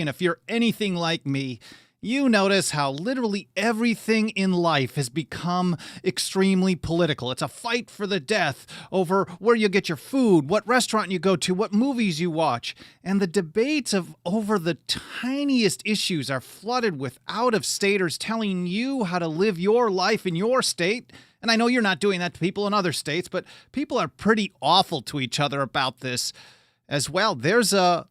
And if you're anything like me, you notice how literally everything in life has become extremely political. It's a fight for the death over where you get your food, what restaurant you go to, what movies you watch. And the debates over the tiniest issues are flooded with out-of-staters telling you how to live your life in your state. And I know you're not doing that to people in other states, but people are pretty awful to each other about this as well. There's a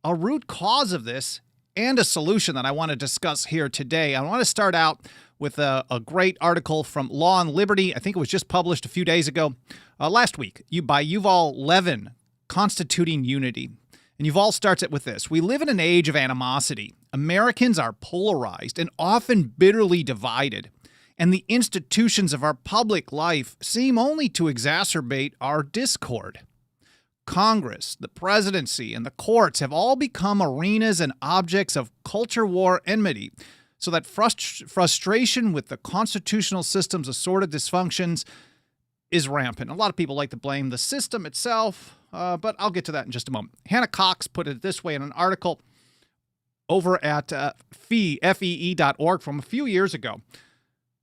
root cause of this and a solution that I want to discuss here today. I want to start out with a great article from Law and Liberty. I think it was just published a few days ago, last week, by Yuval Levin, Constituting Unity. And Yuval starts it with this: we live in an age of animosity. Americans are polarized and often bitterly divided, and the institutions of our public life seem only to exacerbate our discord. Congress, the presidency, and the courts have all become arenas and objects of culture war enmity, so that frustration with the constitutional system's assorted dysfunctions is rampant. A lot of people like to blame the system itself, but I'll get to that in just a moment. Hannah Cox put it this way in an article over at fee.org from a few years ago.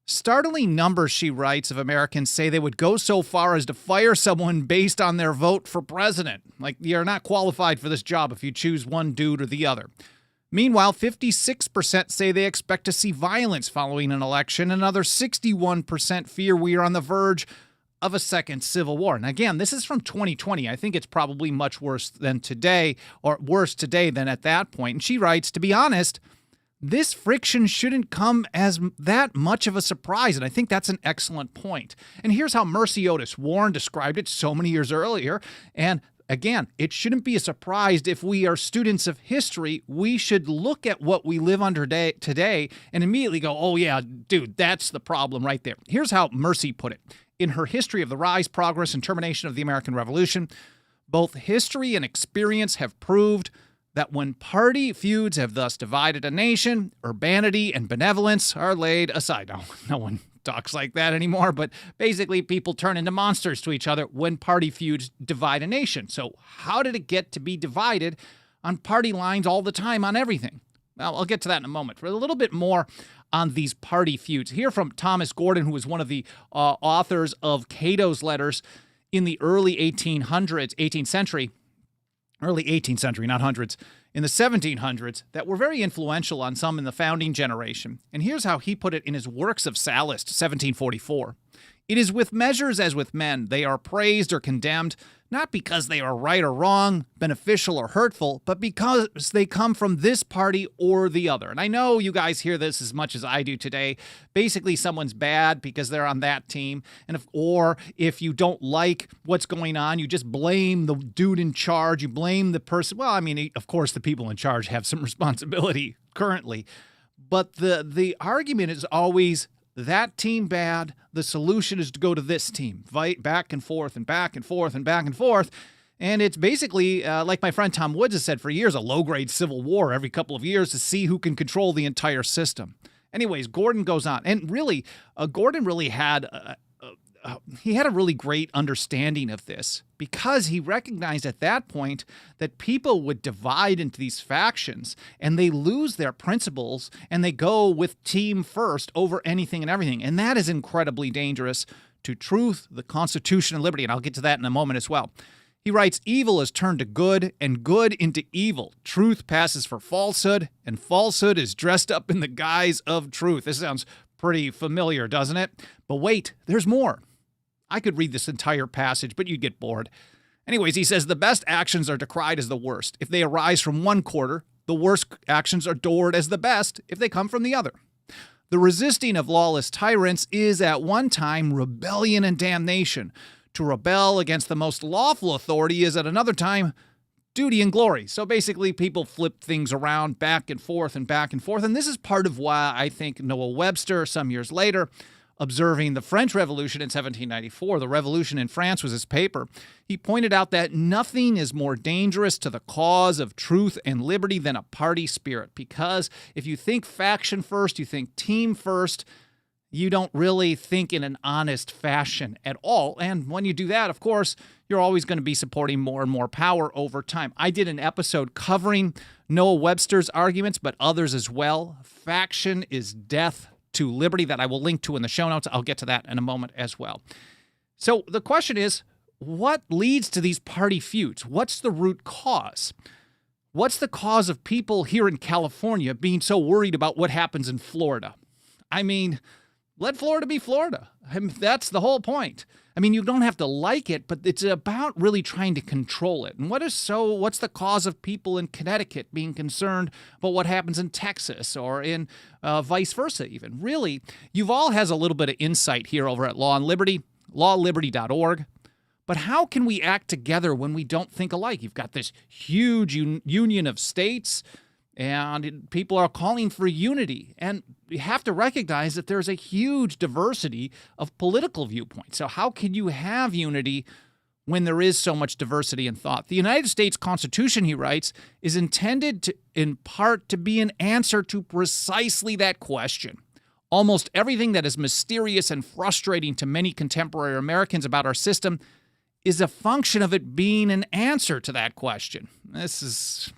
Startling numbers, she writes, of Americans say they would go so far as to fire someone based on their vote for president. Like, you're not qualified for this job if you choose one dude or the other. Meanwhile, 56% say they expect to see violence following an election. Another 61% fear we are on the verge of a second civil war. And again, this is from 2020. I think it's probably much worse than today, or worse today than at that point. And she writes, to be honest, this friction shouldn't come as that much of a surprise, and I think that's an excellent point. And here's how Mercy Otis Warren described it so many years earlier. And again, it shouldn't be a surprise if we are students of history. We should look at what we live under today and immediately go, oh yeah, dude, that's the problem right there. Here's how Mercy put it. In her History of the Rise, Progress, and Termination of the American Revolution, both history and experience have proved that when party feuds have thus divided a nation, urbanity and benevolence are laid aside. No one talks like that anymore, but basically people turn into monsters to each other when party feuds divide a nation. So how did it get to be divided on party lines all the time on everything? Well, I'll get to that in a moment. For a little bit more on these party feuds, hear from Thomas Gordon, who was one of the authors of Cato's letters in the early 18th century, not hundreds, in the 1700s, that were very influential on some in the founding generation. And here's how he put it in his Works of Sallust, 1744. It is with measures as with men. They are praised or condemned, not because they are right or wrong, beneficial or hurtful, but because they come from this party or the other. And I know you guys hear this as much as I do today. Basically, someone's bad because they're on that team. And if you don't like what's going on, you just blame the dude in charge. You blame the person. Well, I mean, of course, the people in charge have some responsibility currently. But the argument is always that team bad. The solution is to go to this team. Fight back and forth and back and forth and back and forth. And it's basically, like my friend Tom Woods has said for years, a low-grade civil war every couple of years to see who can control the entire system. Anyways, Gordon goes on. And really, Gordon really had he had a really great understanding of this because he recognized at that point that people would divide into these factions and they lose their principles and they go with team first over anything and everything. And that is incredibly dangerous to truth, the Constitution, and liberty. And I'll get to that in a moment as well. He writes, evil is turned to good and good into evil. Truth passes for falsehood and falsehood is dressed up in the guise of truth. This sounds pretty familiar, doesn't it? But wait, there's more. I could read this entire passage, but you'd get bored. Anyways, he says, the best actions are decried as the worst if they arise from one quarter. The worst actions are adored as the best if they come from the other. The resisting of lawless tyrants is at one time rebellion and damnation. To rebel against the most lawful authority is at another time duty and glory. So basically, people flip things around back and forth and back and forth. And this is part of why I think Noah Webster, some years later, observing the French Revolution in 1794, the Revolution in France was his paper, he pointed out that nothing is more dangerous to the cause of truth and liberty than a party spirit. Because if you think faction first, you think team first, you don't really think in an honest fashion at all. And when you do that, of course, you're always going to be supporting more and more power over time. I did an episode covering Noah Webster's arguments, but others as well. Faction is death to liberty, that I will link to in the show notes. I'll get to that in a moment as well. So the question is, what leads to these party feuds? What's the root cause? What's the cause of people here in California being so worried about what happens in Florida? I mean, let Florida be Florida. That's the whole point. I mean, you don't have to like it, but it's about really trying to control it. And what's the cause of people in Connecticut being concerned about what happens in Texas or in vice versa even? Really, Yuval has a little bit of insight here over at Law and Liberty, lawliberty.org. But how can we act together when we don't think alike? You've got this huge union of states, and people are calling for unity. And you have to recognize that there's a huge diversity of political viewpoints. So how can you have unity when there is so much diversity in thought? The United States Constitution, he writes, is intended in part to be an answer to precisely that question. Almost everything that is mysterious and frustrating to many contemporary Americans about our system is a function of it being an answer to that question. This is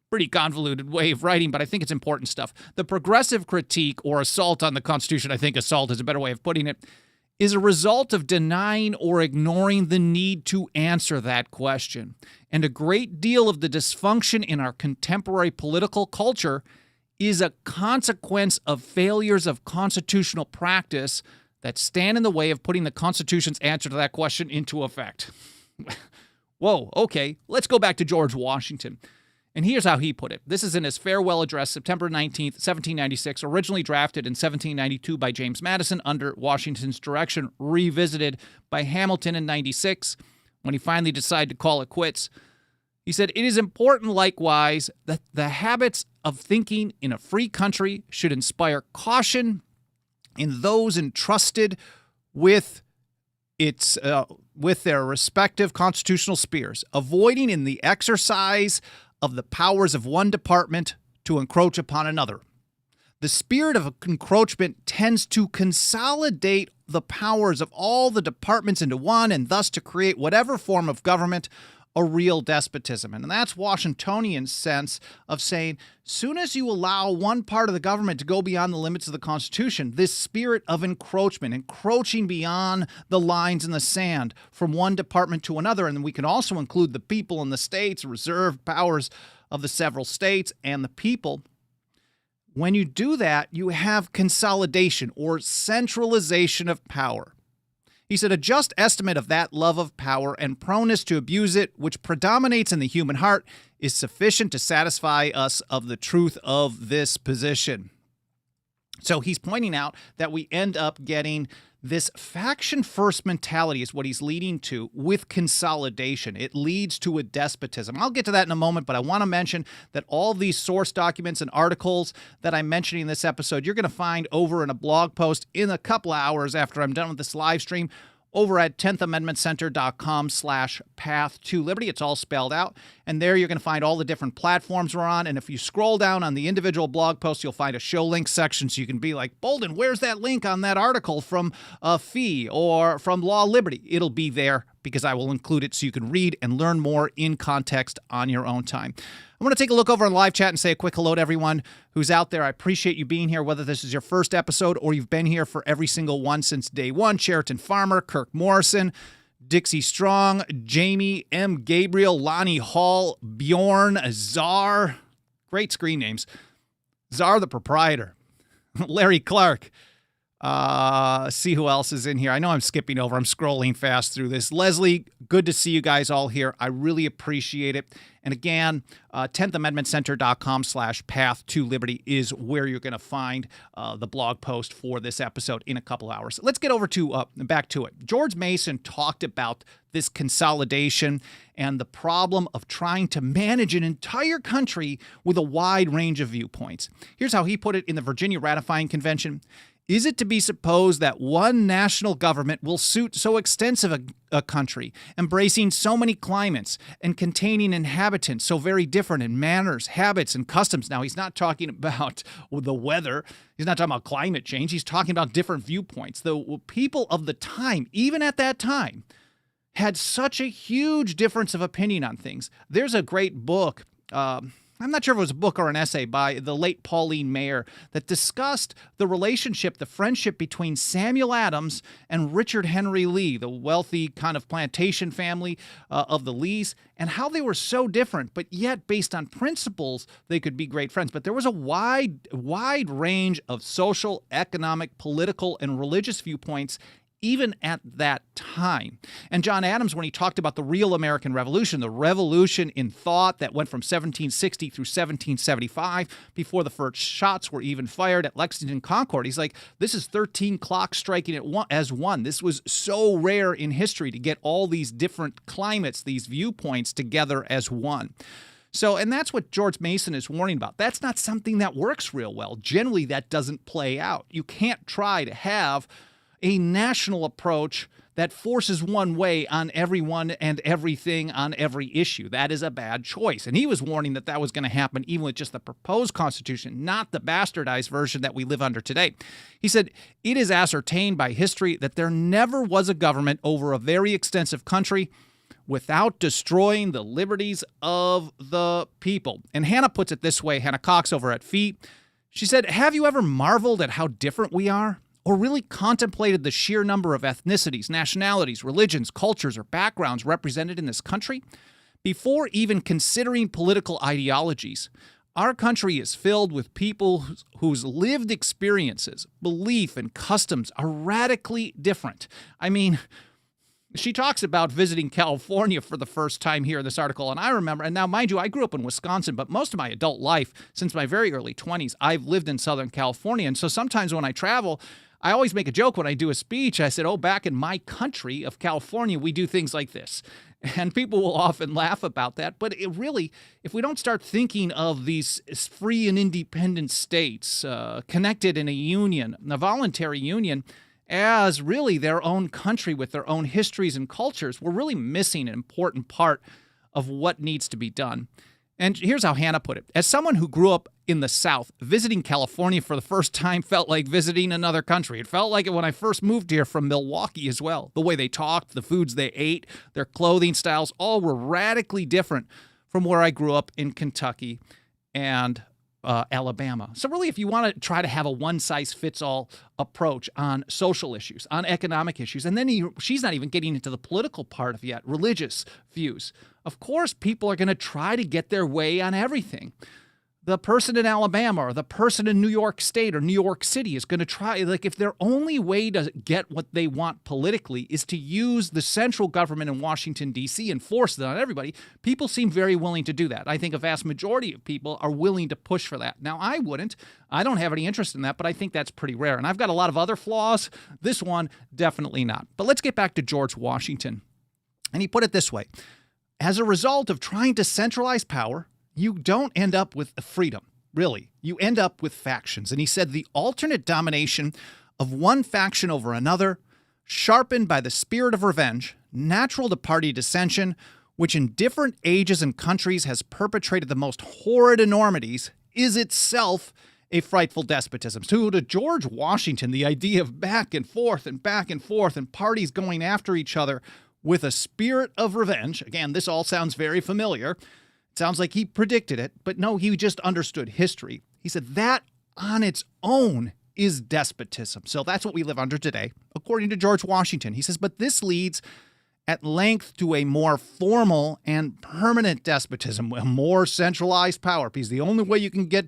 pretty convoluted way of writing, but I think it's important stuff. The progressive critique or assault on the Constitution, I think assault is a better way of putting it, is a result of denying or ignoring the need to answer that question. And a great deal of the dysfunction in our contemporary political culture is a consequence of failures of constitutional practice that stand in the way of putting the Constitution's answer to that question into effect. Whoa, okay, let's go back to George Washington. And here's how he put it. This is in his farewell address, September 19th, 1796, originally drafted in 1792 by James Madison under Washington's direction, revisited by Hamilton in 96, when he finally decided to call it quits. He said, "It is important, likewise, that the habits of thinking in a free country should inspire caution in those entrusted with their respective constitutional spheres, avoiding in the exercise of the powers of one department to encroach upon another. The spirit of encroachment tends to consolidate the powers of all the departments into one, and thus to create whatever form of government a real despotism." And that's Washingtonian sense of saying, soon as you allow one part of the government to go beyond the limits of the Constitution, this spirit of encroachment, encroaching beyond the lines in the sand from one department to another, and then we can also include the people in the states, reserved powers of the several states and the people. When you do that, you have consolidation or centralization of power. He said, "A just estimate of that love of power and proneness to abuse it, which predominates in the human heart, is sufficient to satisfy us of the truth of this position." So he's pointing out that we end up getting this faction-first mentality is what he's leading to with consolidation. It leads to a despotism. I'll get to that in a moment, but I want to mention that all these source documents and articles that I'm mentioning in this episode, you're going to find over in a blog post in a couple of hours after I'm done with this live stream over at 10thamendmentcenter.com/path-to-liberty. It's all spelled out. And there you're going to find all the different platforms we're on. And if you scroll down on the individual blog posts, you'll find a show links section. So you can be like, Bolden, where's that link on that article from Fee or from Law Liberty? It'll be there because I will include it so you can read and learn more in context on your own time. I want to take a look over on live chat and say a quick hello to everyone who's out there. I appreciate you being here, whether this is your first episode or you've been here for every single one since day one. Sheraton Farmer, Kirk Morrison, Dixie Strong, Jamie, M. Gabriel, Lonnie Hall, Bjorn, Czar. Great screen names. Czar the proprietor. Larry Clark. See who else is in here. I know I'm skipping over. I'm scrolling fast through this. Leslie, good to see you guys all here. I really appreciate it. And again, 10thamendmentcenter.com/path-to-liberty is where you're going to find the blog post for this episode in a couple hours. Let's get over to back to it. George Mason talked about this consolidation and the problem of trying to manage an entire country with a wide range of viewpoints. Here's how he put it in the Virginia Ratifying Convention. Is it to be supposed that one national government will suit so extensive a country, embracing so many climates and containing inhabitants so very different in manners, habits, and customs? Now, he's not talking about the weather. He's not talking about climate change. He's talking about different viewpoints. The people of the time, even at that time, had such a huge difference of opinion on things. There's a great book, I'm not sure if it was a book or an essay by the late Pauline Maier that discussed the relationship, the friendship between Samuel Adams and Richard Henry Lee, the wealthy kind of plantation family of the Lees, and how they were so different, but yet based on principles, they could be great friends. But there was a wide range of social, economic, political, and religious viewpoints even at that time. And John Adams, when he talked about the real American Revolution, the revolution in thought that went from 1760 through 1775, before the first shots were even fired at Lexington Concord, he's like, this is 13 clocks striking as one. This was so rare in history to get all these different climates, these viewpoints together as one. So, and that's what George Mason is warning about. That's not something that works real well. Generally, that doesn't play out. You can't try to have a national approach that forces one way on everyone and everything on every issue. That is a bad choice. And he was warning that that was going to happen even with just the proposed Constitution, not the bastardized version that we live under today. He said, it is ascertained by history that there never was a government over a very extensive country without destroying the liberties of the people. And Hannah puts it this way, Hannah Cox over at FEE. She said, have you ever marveled at how different we are? Or really contemplated the sheer number of ethnicities, nationalities, religions, cultures, or backgrounds represented in this country? Before even considering political ideologies, our country is filled with people whose lived experiences, belief, and customs are radically different. I mean, she talks about visiting California for the first time here in this article, and I remember, and now mind you, I grew up in Wisconsin, but most of my adult life, since my very early 20s, I've lived in Southern California, and so sometimes when I travel, I always make a joke when I do a speech. I said, oh, back in my country of California, we do things like this. And people will often laugh about that. But it really, if we don't start thinking of these free and independent states connected in a union, a voluntary union, as really their own country with their own histories and cultures, we're really missing an important part of what needs to be done. And here's how Hannah put it. As someone who grew up in the South, visiting California for the first time felt like visiting another country. It felt like it when I first moved here from Milwaukee as well. The way they talked, the foods they ate, their clothing styles, all were radically different from where I grew up in Kentucky and Alabama. So really, if you want to try to have a one-size-fits-all approach on social issues, on economic issues, and then she's not even getting into the political part of yet, religious views. Of course, people are going to try to get their way on everything. The person in Alabama or the person in New York State or New York City is going to try, like if their only way to get what they want politically is to use the central government in Washington, D.C. and force it on everybody, people seem very willing to do that. I think a vast majority of people are willing to push for that. Now, I wouldn't. I don't have any interest in that, but I think that's pretty rare. And I've got a lot of other flaws. This one, definitely not. But let's get back to George Washington. And he put it this way. As a result of trying to centralize power, you don't end up with freedom, really. You end up with factions. And he said the alternate domination of one faction over another, sharpened by the spirit of revenge, natural to party dissension, which in different ages and countries has perpetrated the most horrid enormities, is itself a frightful despotism. So to George Washington, the idea of back and forth and parties going after each other with a spirit of revenge, again, this all sounds very familiar. Sounds like he predicted it, but no, he just understood history. He said that on its own is despotism. So that's what we live under today, according to George Washington. He says, but this leads at length to a more formal and permanent despotism, a more centralized power, because the only way you can get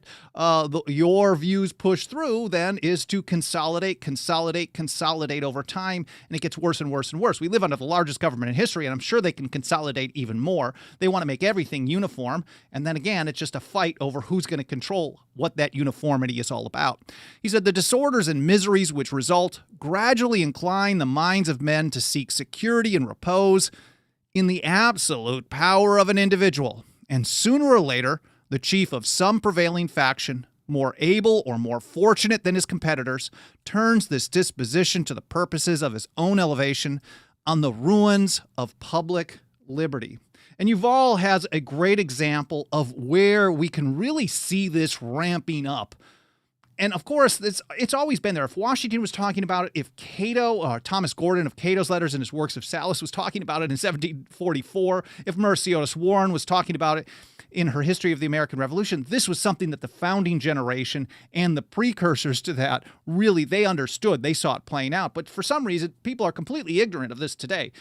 your views pushed through then is to consolidate over time, and it gets worse and worse and worse. We live under the largest government in history, and I'm sure they can consolidate even more. They want to make everything uniform, and then again, it's just a fight over who's going to control what that uniformity is all about. He said, the disorders and miseries which result gradually incline the minds of men to seek security and repose in the absolute power of an individual, and sooner or later, the chief of some prevailing faction, more able or more fortunate than his competitors, turns this disposition to the purposes of his own elevation on the ruins of public liberty. And Yuval has a great example of where we can really see this ramping up And of course, it's always been there. If Washington was talking about it, if Cato, Thomas Gordon of Cato's Letters and his works of Sallust was talking about it in 1744, if Mercy Otis Warren was talking about it in her History of the American Revolution, this was something that the founding generation and the precursors to that really, they understood. They saw it playing out. But for some reason, people are completely ignorant of this today.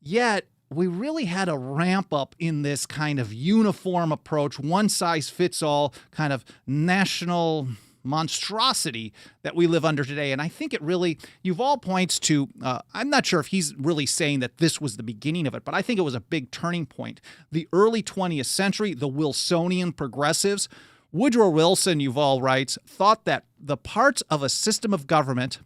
Yet, we really had a ramp up in this kind of uniform approach, one-size-fits-all kind of national monstrosity that we live under today. And I think it really, Yuval points to, I'm not sure if he's really saying that this was the beginning of it, but I think it was a big turning point. The early 20th century, the Wilsonian progressives, Woodrow Wilson, Yuval writes, thought that the parts of a system of government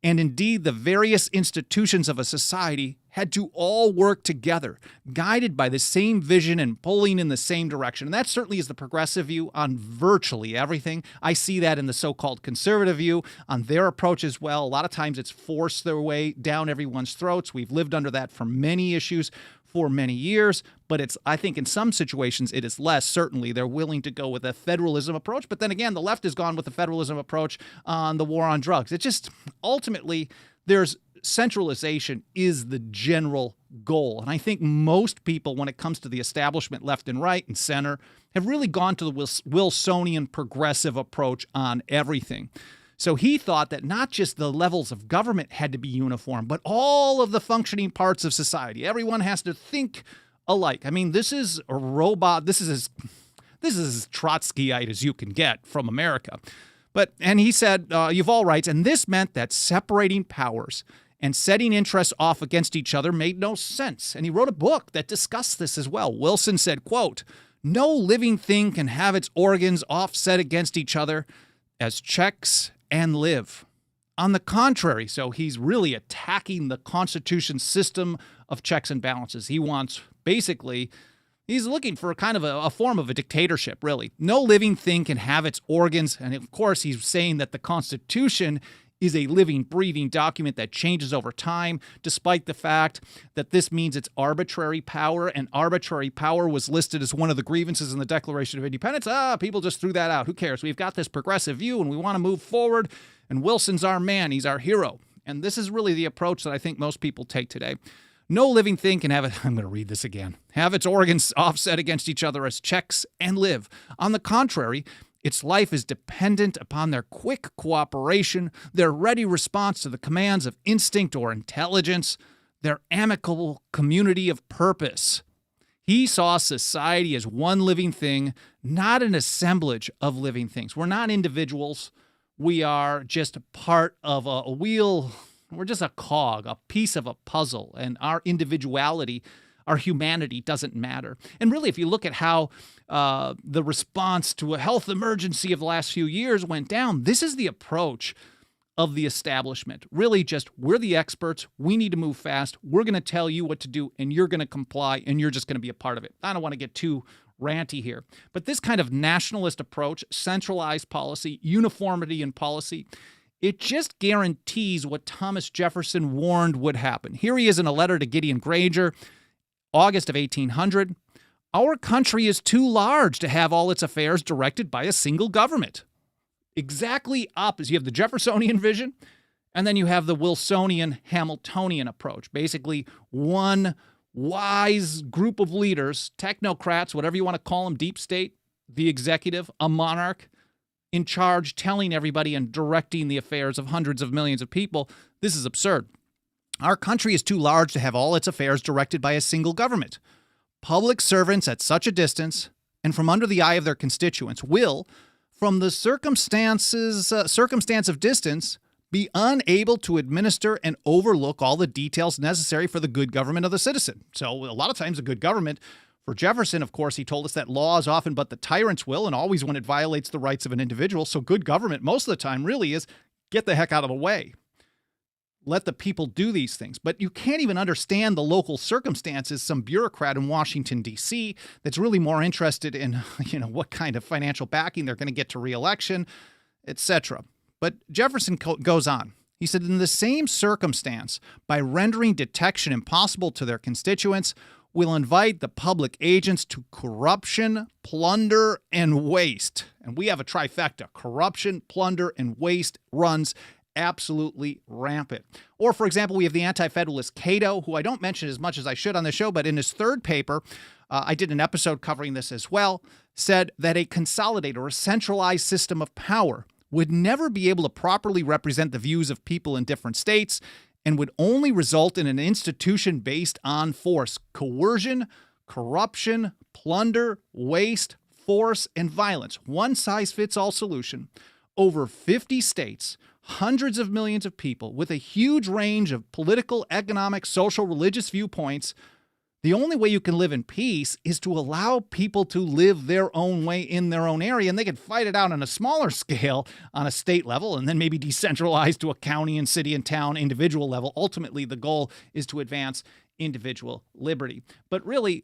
and indeed the various institutions of a society had to all work together, guided by the same vision and pulling in the same direction. And that certainly is the progressive view on virtually everything. I see that in the so-called conservative view on their approach as well. A lot of times it's forced their way down everyone's throats. We've lived under that for many issues for many years, but I think in some situations it is less. Certainly they're willing to go with a federalism approach, but then again, the left has gone with the federalism approach on the war on drugs. It just, ultimately, there's centralization is the general goal. And I think most people, when it comes to the establishment, left and right and center, have really gone to the Wilsonian progressive approach on everything. So he thought that not just the levels of government had to be uniform, but all of the functioning parts of society. Everyone has to think alike. I mean, this is a robot. This is as Trotskyite as you can get from America. And he said, Yuval writes, and this meant that separating powers and setting interests off against each other made no sense. And he wrote a book that discussed this as well. Wilson said, quote, no living thing can have its organs offset against each other as checks and live. On the contrary, so he's really attacking the Constitution's system of checks and balances. He wants, basically, he's looking for kind of a form of a dictatorship, really. No living thing can have its organs. And of course, he's saying that the Constitution is a living, breathing document that changes over time, despite the fact that this means it's arbitrary power, and arbitrary power was listed as one of the grievances in the Declaration of Independence. People just threw that out. Who cares? We've got this progressive view, and we want to move forward, and Wilson's our man. He's our hero. And this is really the approach that I think most people take today. No living thing can have it, I'm going to read this again, have its organs offset against each other as checks and live. On the contrary, its life is dependent upon their quick cooperation, their ready response to the commands of instinct or intelligence, their amicable community of purpose. He saw society as one living thing, not an assemblage of living things. We're not individuals. We are just part of a wheel. We're just a cog, a piece of a puzzle, and our individuality, our humanity doesn't matter. And really, if you look at how the response to a health emergency of the last few years went down, this is the approach of the establishment. Really just, we're the experts, we need to move fast, we're going to tell you what to do, and you're going to comply, and you're just going to be a part of it. I don't want to get too ranty here, but this kind of nationalist approach, centralized policy, uniformity in policy, it just guarantees what Thomas Jefferson warned would happen. Here he is in a letter to Gideon Granger, August of 1800. Our country is too large to have all its affairs directed by a single government. Exactly opposite. You have the Jeffersonian vision, and then you have the Wilsonian Hamiltonian approach. Basically, one wise group of leaders, technocrats, whatever you want to call them, deep state, the executive, a monarch, in charge, telling everybody and directing the affairs of hundreds of millions of people. This is absurd. Our country is too large to have all its affairs directed by a single government. Public servants at such a distance, and from under the eye of their constituents, will, from the circumstance of distance, be unable to administer and overlook all the details necessary for the good government of the citizen. So a lot of times a good government, for Jefferson, of course, he told us that law is often but the tyrant's will, and always when it violates the rights of an individual. So good government most of the time really is get the heck out of the way. Let the people do these things. But you can't even understand the local circumstances. Some bureaucrat in Washington, D.C. that's really more interested in, what kind of financial backing they're going to get to re-election, etc. But Jefferson goes on. He said, in the same circumstance, by rendering detection impossible to their constituents, will invite the public agents to corruption, plunder, and waste. And we have a trifecta. Corruption, plunder, and waste runs absolutely rampant. Or, for example, we have the anti-federalist Cato, who I don't mention as much as I should on the show, but in his third paper, I did an episode covering this as well, said that a consolidated or a centralized system of power would never be able to properly represent the views of people in different states and would only result in an institution based on force, coercion, corruption, plunder, waste, force, and violence. One-size-fits-all solution. Over 50 states, hundreds of millions of people with a huge range of political, economic, social, religious viewpoints. The only way you can live in peace is to allow people to live their own way in their own area, and they can fight it out on a smaller scale on a state level and then maybe decentralize to a county and city and town individual level. Ultimately, the goal is to advance individual liberty. But really,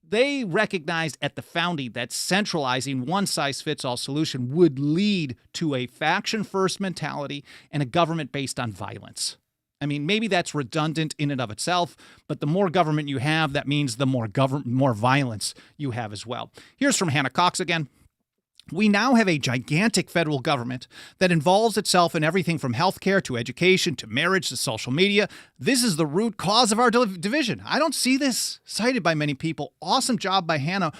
they recognized at the founding that centralizing one-size-fits-all solution would lead to a faction-first mentality and a government based on violence. I mean, maybe that's redundant in and of itself, but the more government you have, that means the more violence you have as well. Here's from Hannah Cox again. We now have a gigantic federal government that involves itself in everything from healthcare to education to marriage to social media. This is the root cause of our division. I don't see this cited by many people. Awesome job by Hannah,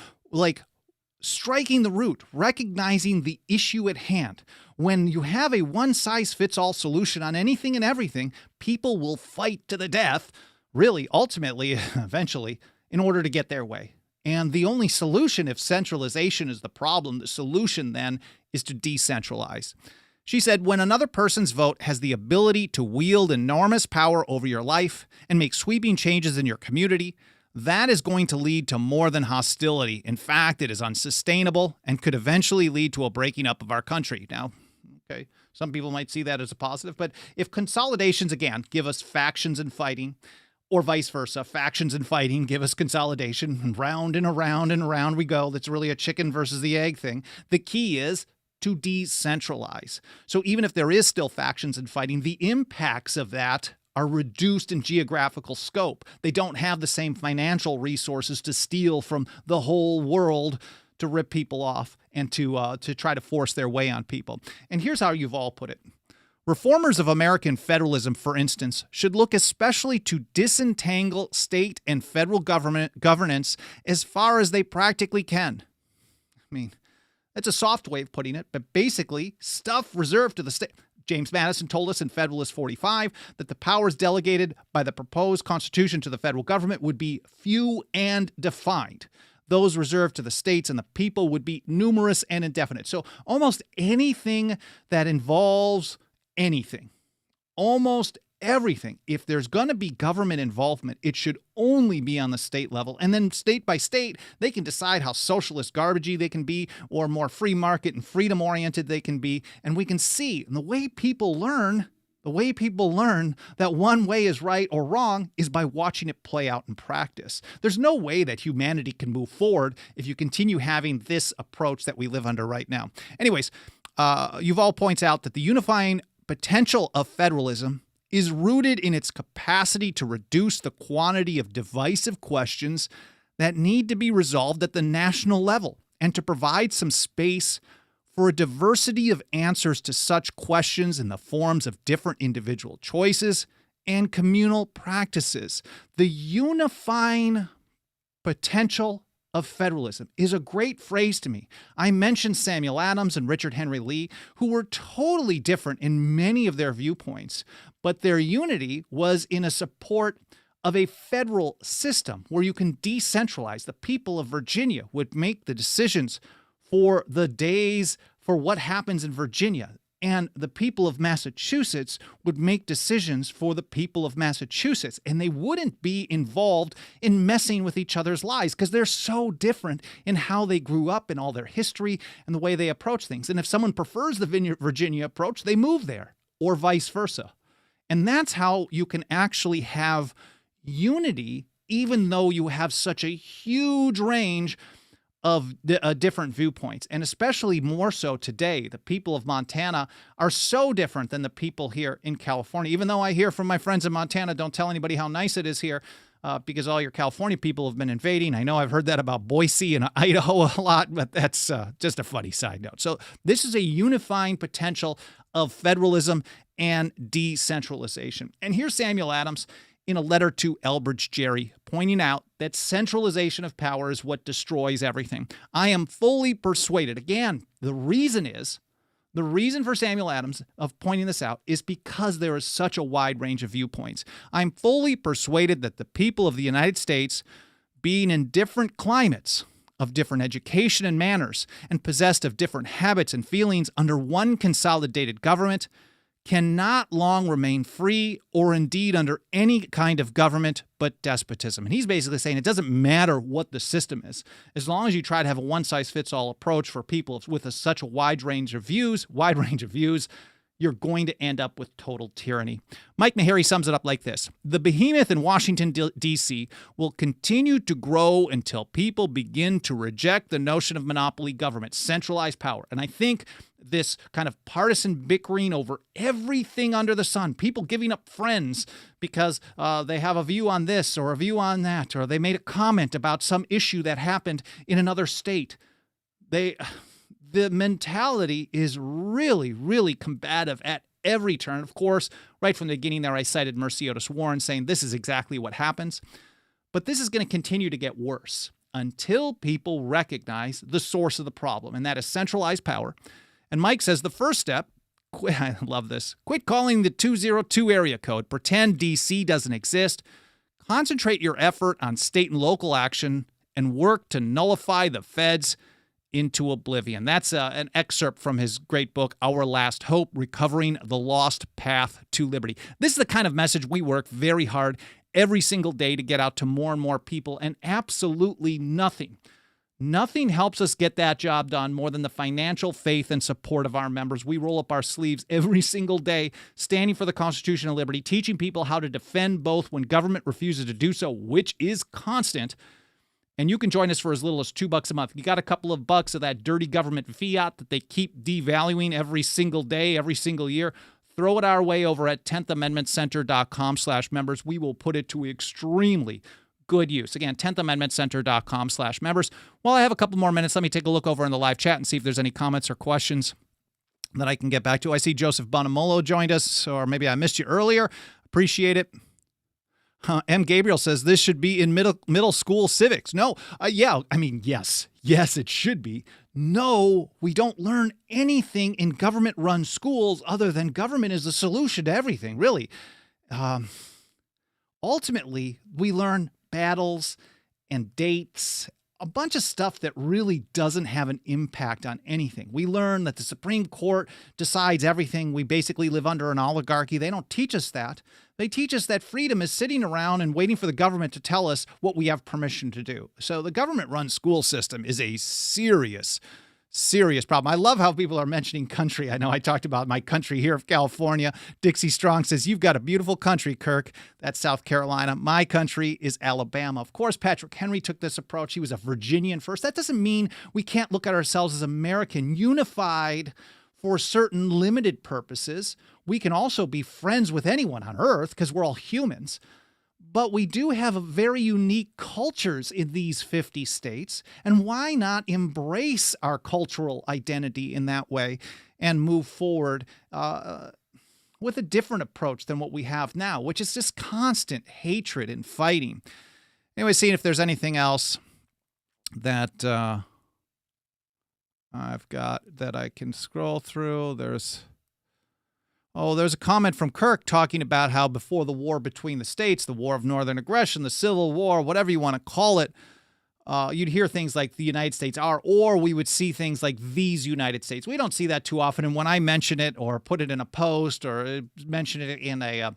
striking the root, recognizing the issue at hand. When you have a one-size-fits-all solution on anything and everything, people will fight to the death, really, ultimately, eventually, in order to get their way. And the only solution, if centralization is the problem, the solution then is to decentralize. She said, when another person's vote has the ability to wield enormous power over your life and make sweeping changes in your community, that is going to lead to more than hostility. In fact, it is unsustainable and could eventually lead to a breaking up of our country. Now, okay, some people might see that as a positive, but if consolidations, again, give us factions and fighting, or vice versa, factions and fighting give us consolidation, and round and around and around we go. That's really a chicken versus the egg thing. The key is to decentralize. So even if there is still factions and fighting, the impacts of that are reduced in geographical scope. They don't have the same financial resources to steal from the whole world to rip people off and to try to force their way on people. And here's how you've all put it. Reformers of American federalism, for instance, should look especially to disentangle state and federal governance as far as they practically can. I mean, that's a soft way of putting it, but basically, stuff reserved to the state. James Madison told us in Federalist 45 that the powers delegated by the proposed Constitution to the federal government would be few and defined. Those reserved to the states and the people would be numerous and indefinite. So almost anything that involves anything, almost everything, if there's going to be government involvement, it should only be on the state level. And then state by state, they can decide how socialist garbagey they can be or more free market and freedom oriented they can be. And we can see the way people learn that one way is right or wrong is by watching it play out in practice. There's no way that humanity can move forward if you continue having this approach that we live under right now. Anyways, Yuval points out that the unifying potential of federalism is rooted in its capacity to reduce the quantity of divisive questions that need to be resolved at the national level and to provide some space for a diversity of answers to such questions in the forms of different individual choices and communal practices. The unifying potential of federalism is a great phrase to me. I mentioned Samuel Adams and Richard Henry Lee, who were totally different in many of their viewpoints, but their unity was in a support of a federal system where you can decentralize. The people of Virginia would make the decisions for the days for what happens in Virginia. And the people of Massachusetts would make decisions for the people of Massachusetts. And they wouldn't be involved in messing with each other's lives because they're so different in how they grew up and all their history and the way they approach things. And if someone prefers the Virginia approach, they move there or vice versa. And that's how you can actually have unity, even though you have such a huge range of different viewpoints, and especially more so today. The people of Montana are so different than the people here in California. Even though I hear from my friends in Montana, don't tell anybody how nice it is here, because all your California people have been invading. I know I've heard that about Boise and Idaho a lot, but that's just a funny side note. So this is a unifying potential of federalism and decentralization. And here's Samuel Adams in a letter to Elbridge Gerry, pointing out that centralization of power is what destroys everything. I am fully persuaded. Again, the reason for Samuel Adams of pointing this out is because there is such a wide range of viewpoints. I'm fully persuaded that the people of the United States, being in different climates, of different education and manners, and possessed of different habits and feelings under one consolidated government, cannot long remain free or indeed under any kind of government but despotism. And he's basically saying it doesn't matter what the system is. As long as you try to have a one-size-fits-all approach for people with such a wide range of views, you're going to end up with total tyranny. Mike Meharry sums it up like this. The behemoth in Washington, D.C. will continue to grow until people begin to reject the notion of monopoly government, centralized power. And I think this kind of partisan bickering over everything under the sun, people giving up friends because they have a view on this or a view on that, or they made a comment about some issue that happened in another state. The mentality is really, really combative at every turn. Of course, right from the beginning there, I cited Mercy Otis Warren saying this is exactly what happens. But this is going to continue to get worse until people recognize the source of the problem, and that is centralized power. And Mike says the first step, I love this, quit calling the 202 area code, pretend D.C. doesn't exist, concentrate your effort on state and local action, and work to nullify the feds into oblivion. That's an excerpt from his great book, Our Last Hope, Recovering the Lost Path to Liberty. This is the kind of message we work very hard every single day to get out to more and more people, and absolutely nothing helps us get that job done more than the financial faith and support of our members. We roll up our sleeves every single day, standing for the Constitution and liberty, teaching people how to defend both when government refuses to do so, which is constant. And you can join us for as little as $2 a month. You got a couple of bucks of that dirty government fiat that they keep devaluing every single day, every single year. Throw it our way over at 10thamendmentcenter.com/members. We will put it to extremely good use. Again, 10thamendmentcenter.com/members. While I have a couple more minutes, let me take a look over in the live chat and see if there's any comments or questions that I can get back to. I see Joseph Bonamolo joined us, or maybe I missed you earlier. Appreciate it. M. Gabriel says this should be in middle school civics. No, yes, it should be. No, we don't learn anything in government-run schools other than government is the solution to everything, really. Ultimately, we learn battles and dates, a bunch of stuff that really doesn't have an impact on anything. We learn that the Supreme Court decides everything. We basically live under an oligarchy. They don't teach us that. They teach us that freedom is sitting around and waiting for the government to tell us what we have permission to do. So the government-run school system is a serious problem. I love how people are mentioning country. I know I talked about my country here of California. Dixie Strong says, you've got a beautiful country, Kirk. That's South Carolina. My country is Alabama. Of course, Patrick Henry took this approach. He was a Virginian first. That doesn't mean we can't look at ourselves as American, unified for certain limited purposes. We can also be friends with anyone on earth because we're all humans. But we do have a very unique cultures in these 50 states. And why not embrace our cultural identity in that way and move forward with a different approach than what we have now, which is just constant hatred and fighting. Anyway, seeing if there's anything else that I've got that I can scroll through. There's a comment from Kirk talking about how before the war between the states, the war of northern aggression, the Civil War, whatever you want to call it, you'd hear things like the United States are, or we would see things like these United States. We don't see that too often. And when I mention it or put it in a post or mention it in a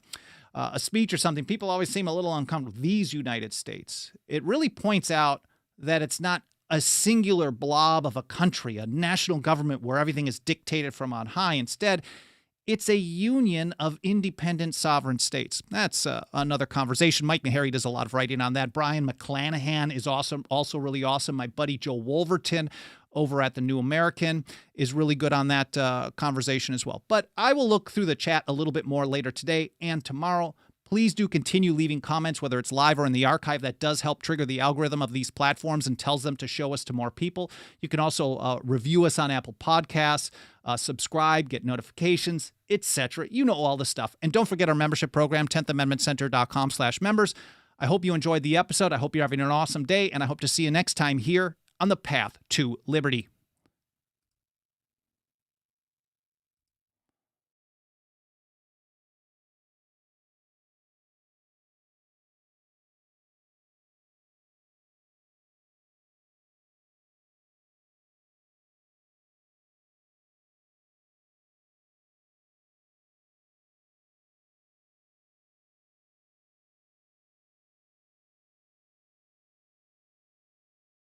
speech or something, people always seem a little uncomfortable. These United States. It really points out that it's not a singular blob of a country, a national government where everything is dictated from on high. Instead, it's a union of independent sovereign states. That's another conversation. Mike Meharry does a lot of writing on that. Brian McClanahan is also really awesome. My buddy Joe Wolverton over at the New American is really good on that conversation as well. But I will look through the chat a little bit more later today and tomorrow. Please do continue leaving comments, whether it's live or in the archive. That does help trigger the algorithm of these platforms and tells them to show us to more people. You can also review us on Apple Podcasts, subscribe, get notifications, etc. You know all the stuff. And don't forget our membership program, 10thamendmentcenter.com/members. I hope you enjoyed the episode. I hope you're having an awesome day, and I hope to see you next time here on the path to liberty.